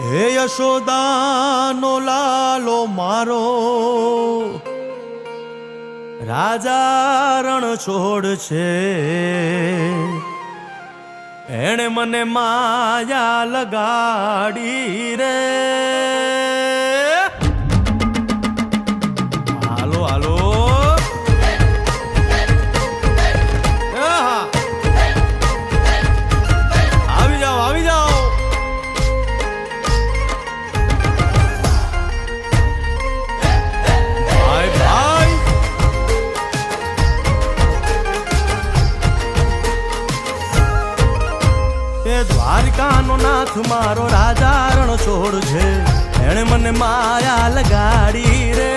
હે યશોદાનો લાલો મારો રાજા રણ છોડ છે, એણે મને માયા લગાડી રે. હાલો હાલો આવી જાઓ આવી જાઓ. ભાઈ ભાઈ એ દ્વારકાનો નાથ મારો રાજા રણ છોડ છે, એણે મને માયા લગાડી રે.